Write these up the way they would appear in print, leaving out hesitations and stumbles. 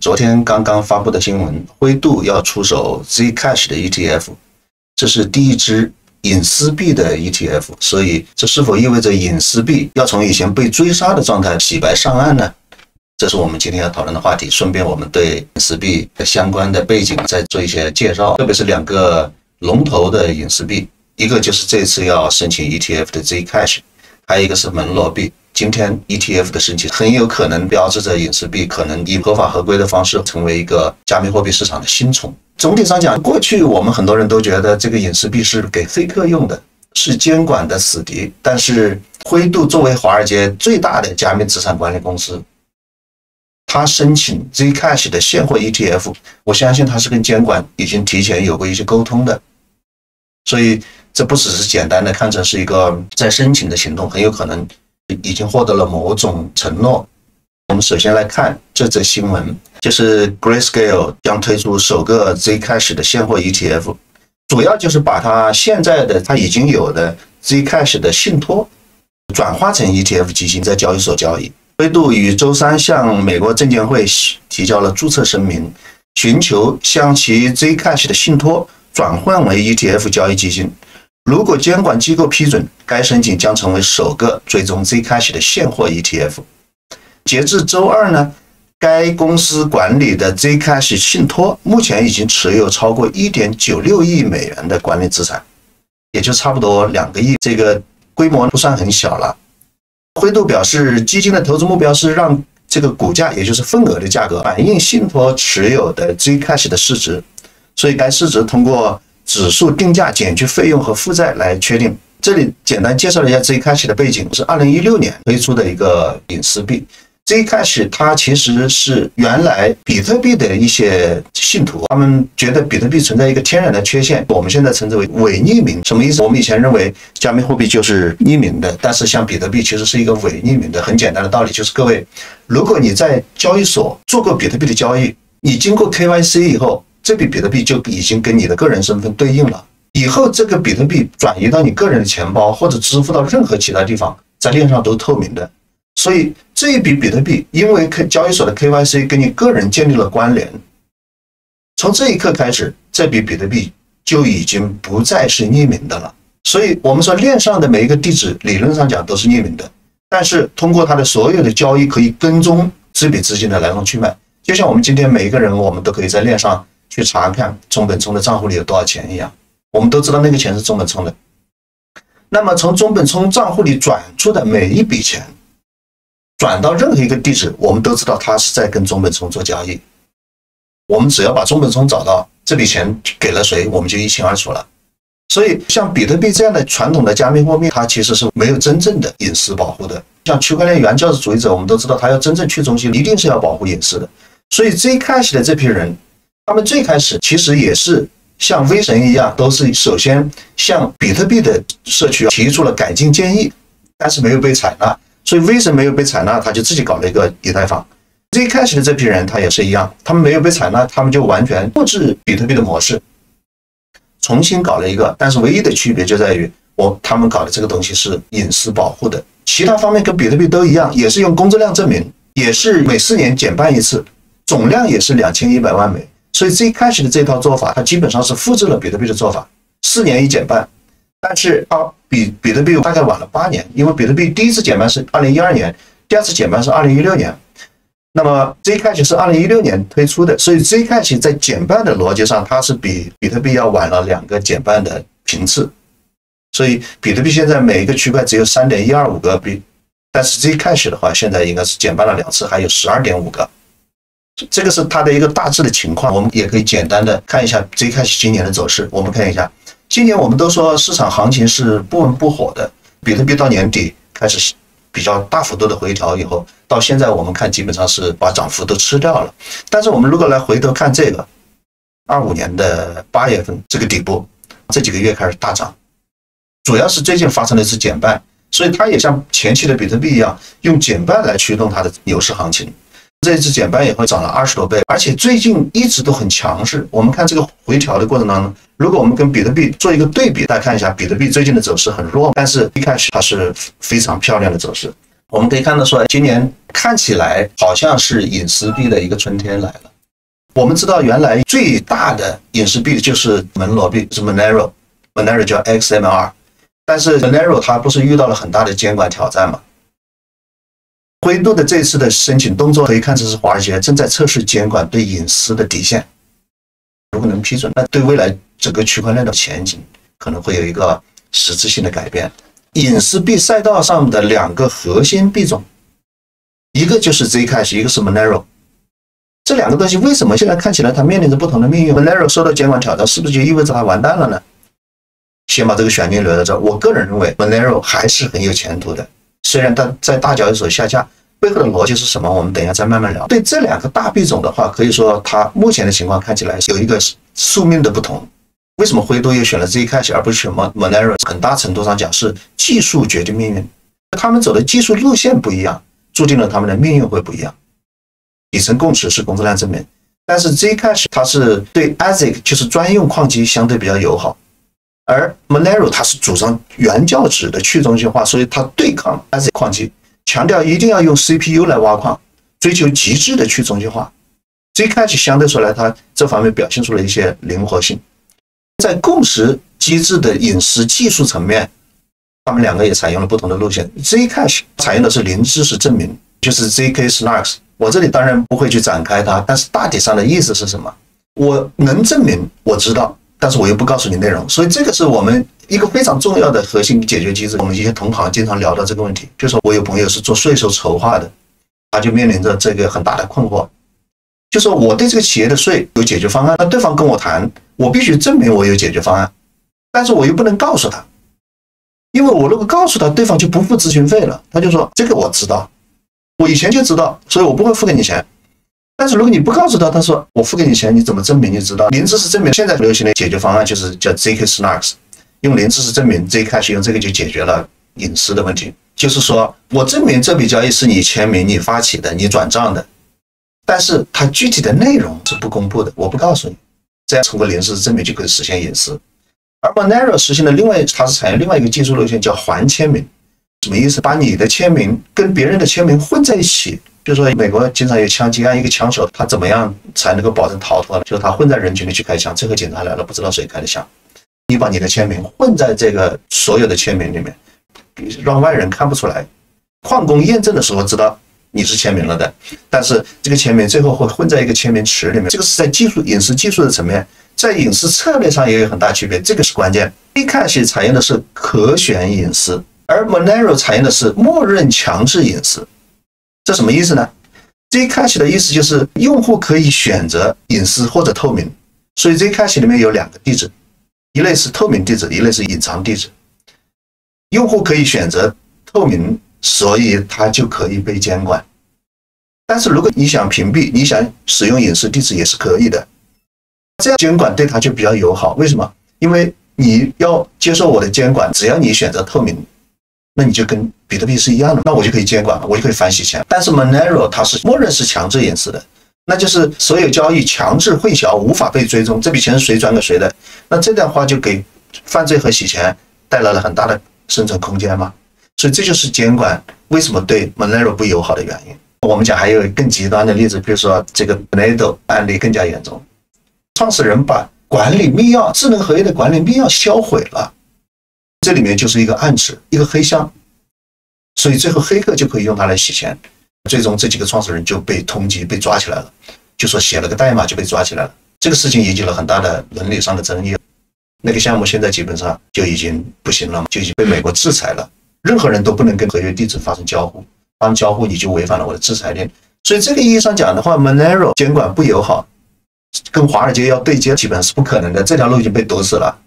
昨天剛剛發布的新聞，灰度要出手 Zcash 的 ETF， 這是第一支隱私幣的 ETF， 所以這是否意味着隱私幣要從以前被追殺的狀態洗白上岸呢？這是我們今天要討論的話題。順便我們對隱私幣的相關的背景再做一些介紹，特別是兩個龍頭的隱私幣，一個就是這次要申請 ETF 的 Zcash， 還有一個是門羅幣。今天 ETF 的申請很有可能標誌着隱私幣可能以合法合規的方式成为一個加密貨幣市場的新寵。總體上講，過去我們很多人都覺得這個隱私幣是給黑客用的，是監管的死敵。但是灰度作為華爾街最大的加密資產管理公司，它申請 Zcash 的現貨 ETF， 我相信它是跟監管已經提前有過一些溝通的。所以這不只是簡單的看成是一個在申請的行動，很有可能已經獲得了某種承諾。我們首先來看這則新聞，就是 Grayscale 將推出首個 Zcash 的現貨 ETF， 主要就是把它现在的它已經有的 Zcash 的信托轉化成 ETF 基金在交易所交易。灰度於周三向美國證監會提交了注冊聲明，尋求將其 Zcash 的信托轉換為 ETF 交易基金。如果監管機構批准，該申請將成為首個追蹤 Zcash 的現貨 ETF。截至周二呢，該公司管理的 Zcash 信托目前已經持有超過 1.96 億美元的管理資產，也就差不多2個億，這個規模不算很小了。灰度表示，基金的投資目標是讓這個股價，也就是份額的價格，反映信托持有的 Zcash 的市值，所以該市值通過指數定價減去費用和負債來確定。這裡簡單介紹了一下 Zcash 的背景，是2016年推出的一個隱私幣。Zcash 它其實是原來比特幣的一些信徒，他們覺得比特幣存在一個天然的缺陷，我們現在稱之為偽匿名。什麼意思？我們以前認為加密貨幣就是匿名的，但是像比特幣其實是一個偽匿名的。很簡單的道理就是，各位，如果你在交易所做過比特幣的交易，你經過 KYC 以後，這筆比特幣就已經跟你的個人身份對應了。以後這個比特幣轉移到你個人的錢包或者支付到任何其他地方，在鏈上都是透明的。所以這一筆比特幣因為交易所的 KYC 跟你個人建立了關聯，從這一刻開始，這筆比特幣就已經不再是匿名的了。所以我們說鏈上的每一個地址理論上講都是匿名的，但是通過它的所有的交易可以跟蹤這筆資金的來龍去脈。就像我們今天每一個人，我們都可以在鏈上去查看中本聰的賬戶裡有多少錢一樣，我們都知道那個錢是中本聰的。那麼從中本聰賬戶裡轉出的每一筆錢，轉到任何一個地址，我們都知道他是在跟中本聰做交易。我們只要把中本聰找到，這筆錢給了誰，我們就一清二楚了。所以像比特幣這樣的傳統的加密貨幣，它其實是沒有真正的隱私保護的。像區塊鏈原教旨主義者，我们都知道他要真正去中心，一定是要保護隱私的。所以 Zcash 的這批人，他們最開始其實也是像威神一樣，都是首先向比特幣的社區提出了改進建議，但是沒有被採納。所以威神沒有被採納，他就自己搞了一個以太坊。Zcash 的這批人他也是一樣，他們沒有被採納，他們就完全複製比特幣的模式，重新搞了一個。但是唯一的區別就在於，他們搞的這個東西是隱私保護的，其他方面跟比特幣都一樣，也是用工作量證明，也是每4年減半一次，總量也是2100萬枚。所以 Zcash 的這套做法，它基本上是複製了比特幣的做法，4年一減半。但是它比比特幣大概晚了8年，因為比特幣第一次減半是2012年，第二次減半是2016年。那麼 Zcash 是2016年推出的，所以 Zcash 在減半的邏輯上，它是比比特幣要晚了2個減半的頻次。所以比特幣現在每一個區塊只有3.125個幣，但是 Zcash 的話，現在應該是減半了2次，還有12.5個。這個是它的一個大致的情況。我們也可以簡單的看一下 Zcash 今年的走勢。我們看一下。今年我們都說市場行情是不溫不火的，比特幣到年底開始比較大幅度的回調以後，到現在我們看基本上是把漲幅都吃掉了。但是我們如果來回頭看這個25年的8月份這個底部，這幾個月開始大漲，主要是最近發生了一次減半，所以它也像前期的比特幣一樣，用減半來驅動它的牛市行情。這一次減半也會漲了20多倍，而且最近一直都很強勢。我們看這個回調的過程當中，如果我們跟比特幣做一個對比，大家看一下，比特幣最近的走勢很弱，但是Zcash它是非常漂亮的走勢。我们可以看得出来，今年看起来好像是隱私幣的一個春天來了。我們知道原來最大的隱私幣就是門羅幣，是 Monero 叫 XMR， 但是 Monero 它不是遇到了很大的監管挑戰嗎？灰度的這次的申請動作可以看成是華爾街正在測試監管對隱私的底線。如果能批准，那對未來整個區塊鏈的前景可能會有一個實質性的改變。隱私幣賽道上的兩個核心幣種，一個就是 Zcash， 一個是 Monero。這兩個東西為什麼現在看起來它面臨着不同的命運 ？Monero 受到監管挑戰，是不是就意味着它完蛋了呢？先把這個懸念留在這兒。我個人認為 Monero 還是很有前途的，雖然它在大交易所下架，背後的邏輯是什麼？我們等一下再慢慢聊。對這兩個大幣種的話，可以說它目前的情況看起來有一個宿命的不同。為什麼灰度又選了 Zcash 而不是選 Monero？ 很大程度上講是技術決定命運，他們走的技術路線不一樣，注定了他們的命運會不一樣。底層共識是工作量證明，但是 Zcash 它是對 ASIC 就是專用礦機相對比較友好，而 Monero 它是主張原教旨的去中心化，所以它對抗 ASIC 礦機，強調一定要用 CPU 來挖礦，追求極致的去中心化。Zcash 相對說來，它這方面表現出了一些靈活性。在共識機制的隱私技術層面，他們兩個也採用了不同的路線。Zcash 採用的是零知識證明，就是 ZK Snarks。我這裡當然不會去展開它，但是大體上的意思是什麼？我能證明我知道，但是我又不告訴你內容。所以這個是我們一個非常重要的核心解決機制。我們一些同行經常聊到這個問題，就是說我有朋友是做稅收籌劃的，他就面臨着這個很大的困惑。就說我對這個企業的稅有解決方案，那對方跟我談，我必須證明我有解決方案，但是我又不能告訴他，因為我如果告訴他，對方就不付諮詢費了。他就說這個我知道，我以前就知道，所以我不會付給你錢。但是如果你不告訴他，他說我付給你錢，你怎麼證明你知道？零知識證明現在流行的解決方案就是叫 ZK Snarks， 用零知識證明 Zcash 用這個就解決了隱私的問題。就是說我證明這筆交易是你簽名、你發起的、你轉賬的。但是它具體的內容是不公布的，我不告訴你，這樣通過零知識證明就可以實現隱私。而 Monero 實行的它是採用另外一個技術路線，叫環簽名。什麼意思？把你的簽名跟別人的簽名混在一起。比如說美國經常有槍擊案，一個槍手他怎麼樣才能夠保證逃脫呢？就是他混在人群裡去開槍，最後警察來了不知道誰開的槍。你把你的簽名混在這個所有的簽名裡面，讓外人看不出來，礦工驗證的時候知道你是簽名了的，但是這個簽名最後會混在一個簽名池裡面。這個是在隱私技術的層面，在隱私策略上也有很大區別，這個是關鍵。Zcash 採用的是可選隱私，而 Monero 採用的是默認強制隱私。這什麼意思呢？ Zcash 的意思就是用戶可以選擇隱私或者透明，所以 Zcash 裡面有兩個地址，一類是透明地址，一類是隱藏地址。用戶可以選擇透明，所以它就可以被監管。但是如果你想屏蔽，你想使用隱私地址也是可以的，這樣監管對它就比較友好。為什麼？因為你要接受我的監管，只要你選擇透明，那你就跟比特幣是一樣的，那我就可以監管，我就可以反洗錢。但是 Monero 它是默認是強制隱私的，那就是所有交易強制混淆，無法被追蹤，這筆錢是誰轉給誰的，那這樣的話就給犯罪和洗錢帶來了很大的生存空間嘛。所以這就是監管為什麼對 Monero 不友好的原因。我們講還有更極端的例子，比如說這個 Nado 案例更加嚴重，創始人把管理密鑰、智能合約的管理密鑰銷毀了，這裡面就是一個暗池，一個黑箱，所以最後黑客就可以用它來洗錢。最終這幾個創始人就被通缉，被抓起来了，就說寫了個代碼就被抓起來了。這個事情引起了很大的倫理上的爭議。那個項目現在基本上就已經不行了，就已經被美國制裁了。任何人都不能跟合約地址發生交互，發生交互你就違反了我的制裁令。所以這個意義上講的話 ，Monero 監管不友好，跟華爾街要對接基本是不可能的，這條路已經被堵死了。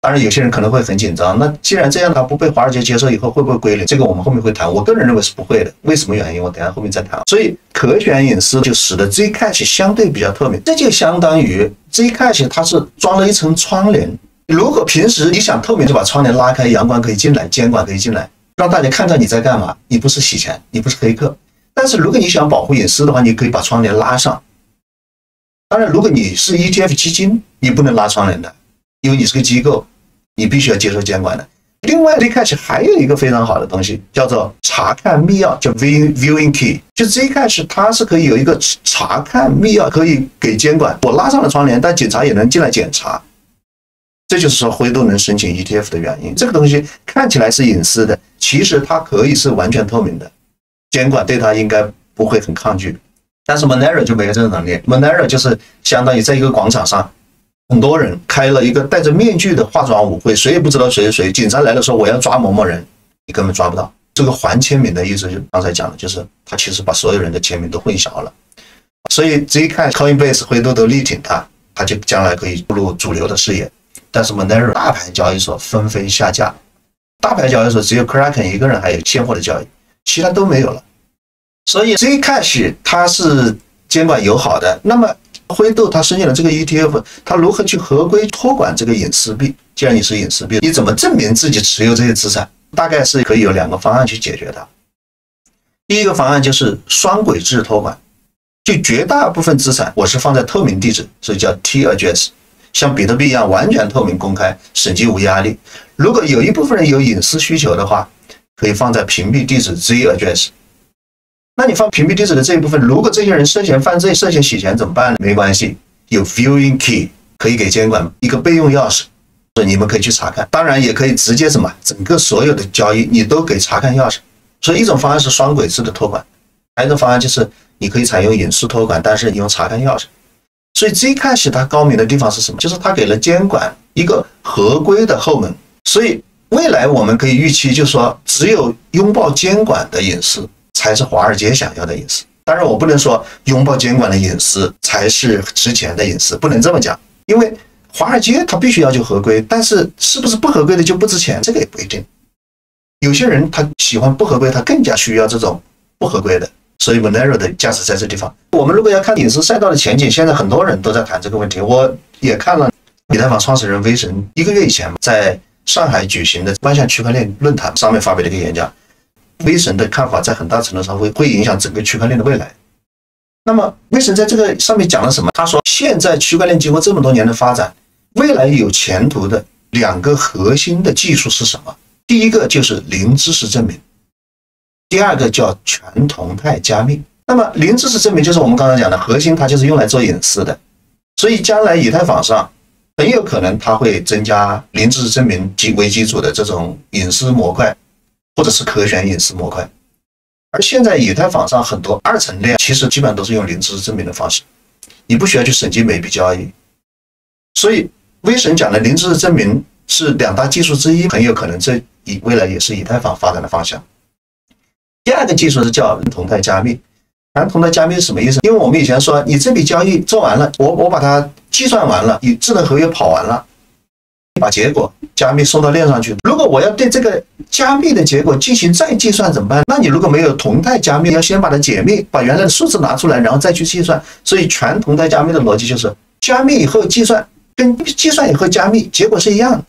當然有些人可能會很緊張，那既然這樣，它不被華爾街接受以後會不會歸零？這個我們後面會談。我個人認為是不會的，為什麼原因？我等一下後面再談。所以可選隱私就使得 Zcash 相對比較透明，這就相當於 Zcash 它是裝了一層窗簾。如果平時你想透明，就把窗簾拉開，陽光可以進來，監管可以進來，讓大家看到你在幹嘛。你不是洗錢，你不是黑客。但是如果你想保護隱私的話，你可以把窗簾拉上。當然，如果你是 ETF 基金，你不能拉窗簾的，因為你是個機構，你必須要接受監管的。另外 Zcash 還有一個非常好的東西，叫做查看密钥，叫 Viewing Key。就 Zcash 它是可以有一个查看密钥，可以给监管。我拉上了窗簾，但警察也能进來檢查。這就是說灰度能申請 ETF 的原因。這個東西看起來是隱私的，其實它可以是完全透明的，監管對它應該不會很抗拒。但是 Monero 就沒有這個能力。Monero 就是相當於在一個廣場上，很多人開了一個戴着面具的化妝舞會，誰也不知道誰是誰。警察來的時候，我要抓某某人，你根本抓不到。這個還簽名的意思，就剛才講的，就是他其實把所有人的簽名都混淆了。所以 Zcash、Coinbase、灰度都力挺他，他就將來可以步入主流的視野。但是 Monero 大牌交易所紛紛下架，大牌交易所只有 Kraken 一個人還有現貨的交易，其他都沒有了。所以 Zcash 它是監管友好的，那麼灰度它申請了這個 ETF， 它如何去合規托管這個隱私幣？既然你是隱私幣，你怎麼證明自己持有這些資產？大概是可以有2個方案去解決它。第一個方案就是雙軌制托管，就絕大部分資產我是放在透明地址，所以叫 T address。像比特幣一樣完全透明公開，審計無壓力。如果有一部分人有隱私需求的話，可以放在屏蔽地址 Z address。那你放屏蔽地址的這一部分，如果這些人涉嫌犯罪、涉嫌洗錢怎麼辦呢？沒關係，有 Viewing Key 可以給監管一個備用鑰匙，所以你們可以去查看。當然也可以直接整個所有的交易你都給查看鑰匙。所以一種方案是雙軌制的托管，還有一種方案就是你可以採用隱私托管，但是你用查看鑰匙。所以 Zcash 它高明的地方是什麼？就是它給了監管一個合規的後門。所以未來我們可以預期，就是說只有擁抱監管的隱私才是華爾街想要的隱私。當然我不能說擁抱監管的隱私才是值錢的隱私，不能這麼講。因為華爾街它必須要求合規，但是是不是不合規的就不值錢，這個也不一定。有些人他喜歡不合規，他更加需要這種不合規的。所以 Monero 的價值在這地方。我們如果要看隱私賽道的前景，現在很多人都在談這個問題。我也看了以太坊創始人威神1個月以前在上海舉行的萬象區塊鏈論壇上面發表了一個演講。威神的看法在很大程度上會影響整個區塊鏈的未來。那麼威神在這個上面講了什麼？他說，現在區塊鏈經過這麼多年的發展，未來有前途的2個核心的技術是什麼？第一個就是零知識證明。第二個叫全同態加密。那麼零知識證明就是我們剛才講的核心，它就是用來做隱私的。所以將來以太坊上很有可能它會增加零知識證明為基礎的這種隱私模塊，或者是可選隱私模塊。而現在以太坊上很多2層鏈其實基本上都是用零知識證明的方式，你不需要去審計每筆交易。所以威神講的零知識證明是2大技術之一，很有可能這未來也是以太坊發展的方向。第二個技術是叫同態加密。全同態加密是什麼意思？因為我們以前說，你這筆交易做完了，我把它計算完了，以智能合約跑完了，把結果加密送到鏈上去。如果我要對這個加密的結果進行再計算怎麼辦？那你如果沒有同態加密，要先把它解密，把原來的數字拿出來，然後再去計算。所以全同態加密的邏輯就是加密以後計算，跟計算以後加密結果是一樣的。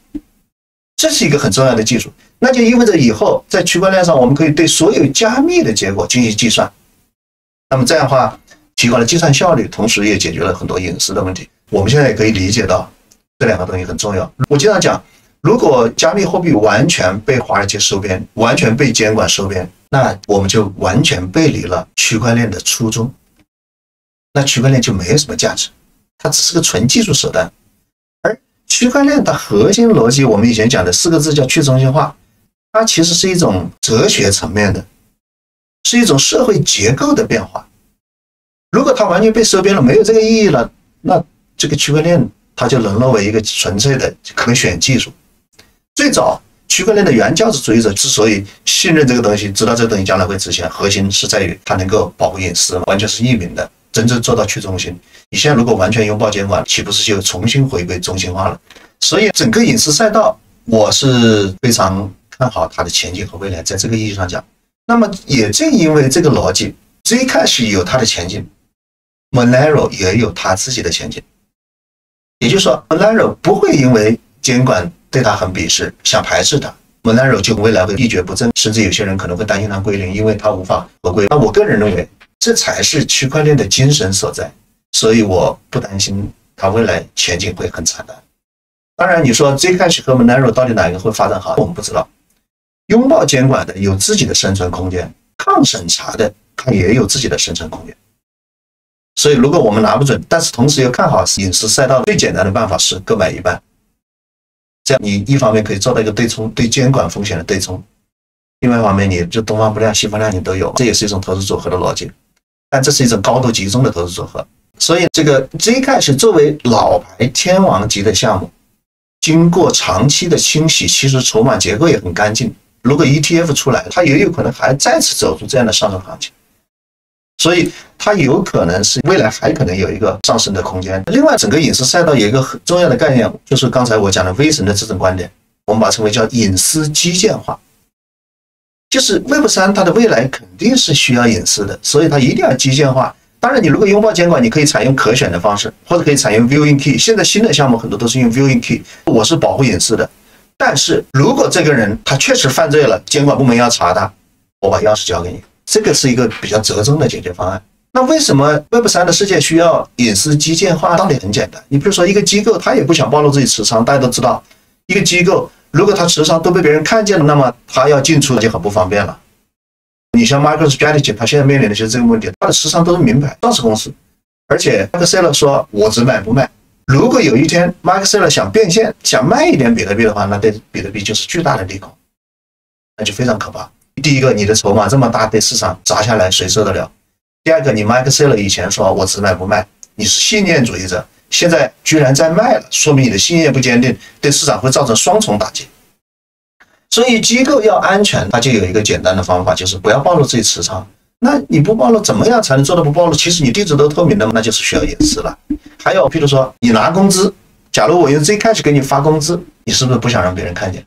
這是一個很重要的技術，那就意味着以後在區塊鏈上，我們可以對所有加密的結果進行計算。那麼這樣的話，提高了計算效率，同時也解決了很多隱私的問題。我們現在也可以理解到這2個東西很重要。我經常講，如果加密貨幣完全被華爾街收編，完全被監管收編，那我們就完全背離了區塊鏈的初衷。那區塊鏈就沒有什麼價值，它只是個純技術手段。區塊鏈的核心邏輯，我們以前講的4個字叫去中心化，它其實是一種哲學層面的，是一種社會結構的變化。如果它完全被收編了，沒有這個意義了，那這個區塊鏈它就淪落為一個純粹的可選技術。最早區塊鏈的原教旨主義者之所以信任這個東西，知道這個東西將來會值錢，核心是在於它能夠保護隱私，完全是匿名的，真正做到去中心。你現在如果完全擁抱監管，豈不是就重新回歸中心化了？所以整個隱私賽道，我是非常看好它的前景和未來。在這個意義上講，那麼也正因為這個邏輯 ，Zcash 有它的前景 ，Monero 也有它自己的前景。也就是說 ，Monero 不會因為監管對它很鄙視，想排斥它 ，Monero 就未來會一蹶不振，甚至有些人可能會擔心它歸零，因為它無法合規。那我個人認為，這才是區塊鏈的精神所在。所以我不擔心它未來前景會很慘淡。當然，你說 Zcash 和 Monero 到底哪一個會發展好，我們不知道。擁抱監管的有自己的生存空間，抗審查的它也有自己的生存空間。所以，如果我們拿不準，但是同时又看好隐私赛道，最簡单的辦法是各买一半。這樣你一方面可以做到一個对冲，對監管風險的對冲；另外一方面，你就東方不亮西方亮你都有，這也是一種投資組合的邏輯。但這是一種高度集中的投資組合。所以，這個 Zcash 作為老牌天王級的項目，經過長期的清洗，其實籌碼結構也很乾淨。如果 ETF 出來，它也有可能還再次走出這樣的上升行情。所以它有可能是未來還可能有一個上升的空間。另外，整個隱私赛道有一個很重要的概念，就是剛才我講的威神的這種觀點，我們把它稱為叫隱私基建化。就是 Web3 它的未來肯定是需要隱私的，所以它一定要基建化。當然，你如果擁抱監管，你可以採用可選的方式，或者可以採用 Viewing Key。現在新的項目很多都是用 Viewing Key， 我是保護隱私的。但是如果這個人他確實犯罪了，監管部門要查他，我把鑰匙交給你。這個是一個比較折中的解決方案。那為什麼 Web3 的世界需要隱私基建化？道理很簡單，你比如說一個機構，他也不想暴露自己持倉，大家都知道，一個機構如果他持倉都被別人看見了，那麼他要進出就很不方便了。你像 MicroStrategy， 他現在面臨的就是這個問題，他的持倉都是名牌上市公司，而且 Mark Saylor 說我只買不賣。如果有一天 Mark Saylor 想變現，想賣一點比特幣的話，那对比特幣就是巨大的利空，那就非常可怕。第一個，你的籌碼這麼大，對市場砸下來誰受得了？第二個，你 Mark Saylor 以前說我只買不賣，你是信念主義者，現在居然在賣了，說明你的信念不堅定，對市場會造成雙重打擊。所以機構要安全，它就有一個簡单的方法，就是不要暴露自己持倉。那你不暴露，怎麼樣才能做到不暴露？其實你地址都透明的，那就是需要隱私了。還有，譬如說你拿工資，假如我用 Zcash 給你發工資，你是不是不想讓別人看見？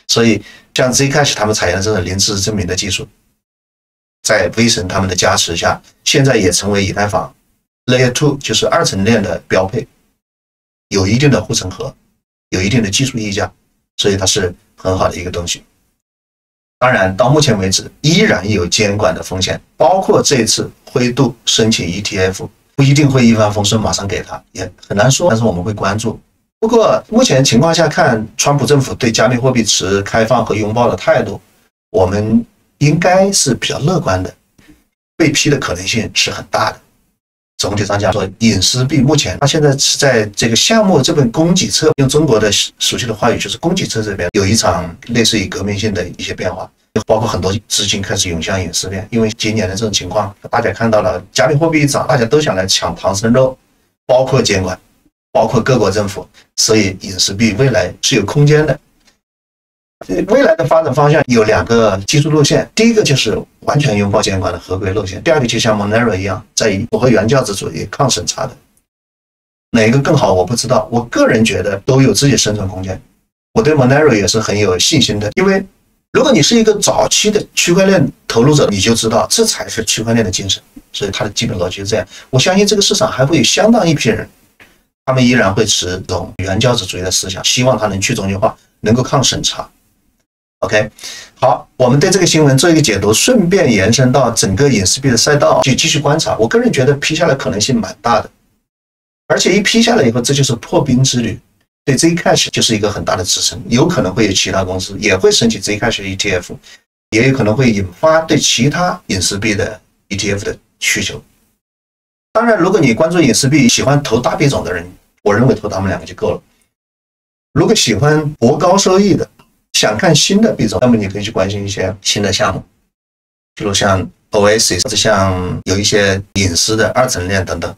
所以像 Zcash 他們採用的這種零知識證明的技術，在威神他們的加持下，現在也成為以太坊 Layer 2，就是2層鏈的標配，有一定的護城河，有一定的技術溢價，所以它是很好的一個東西。當然，到目前為止依然有監管的風險，包括這一次灰度申請 ETF， 不一定會一帆風順，馬上給他，也很難說，但是我們會關注。不過目前情況下看，川普政府對加密貨幣持開放和擁抱的態度，我們應該是比較樂觀的，被批的可能性是很大的。總體上講說，隱私幣目前它現在是在這個項目這本供給側，用中國的熟悉的話語就是供給側這邊有一場類似於革命性的一些變化，包括很多資金開始湧向隱私鏈，因為今年的這種情況，大家看到了加密貨幣一漲，大家都想來搶唐僧肉，包括監管，包括各國政府，所以隱私幣未來是有空間的。未來的发展方向有2個技術路線，第一個就是完全擁抱監管的合規路線，第二個就像 Monero 一樣，在符合原教旨主義、抗審查的。哪一個更好我不知道，我個人覺得都有自己生存空間。我對 Monero 也是很有信心的，因為如果你是一個早期的區塊鏈投入者，你就知道這才是區塊鏈的精神，所以它的基本邏輯是這樣。我相信這個市場還會有相當一批人，他們依然會持這種原教旨主義的思想，希望它能去中心化，能夠抗審查。OK， 好，我們對這個新聞做一個解讀，順便延伸到整個隱私幣的賽道去繼續觀察。我個人覺得批下來可能性蠻大的，而且一批下來以後，這就是破冰之旅，對 Zcash 就是一個很大的支撐，有可能會有其他公司也會申請 Zcash ETF， 也有可能會引發對其他隱私幣的 ETF 的需求。當然，如果你關注隱私幣，喜歡投大幣種的人，我認為投他們2個就夠了。如果喜歡博高收益的，想看新的幣種，那麼你可以去關心一些新的項目，比如像 Oasis， 或者像有一些隱私的2層鏈等等。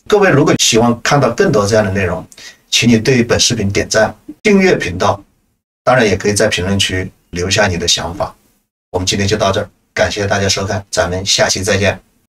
各位如果希望看到更多這樣的內容，請你對本視頻點讚、訂閱頻道，當然也可以在評論區留下你的想法。我們今天就到這兒，感謝大家收看，咱們下期再見。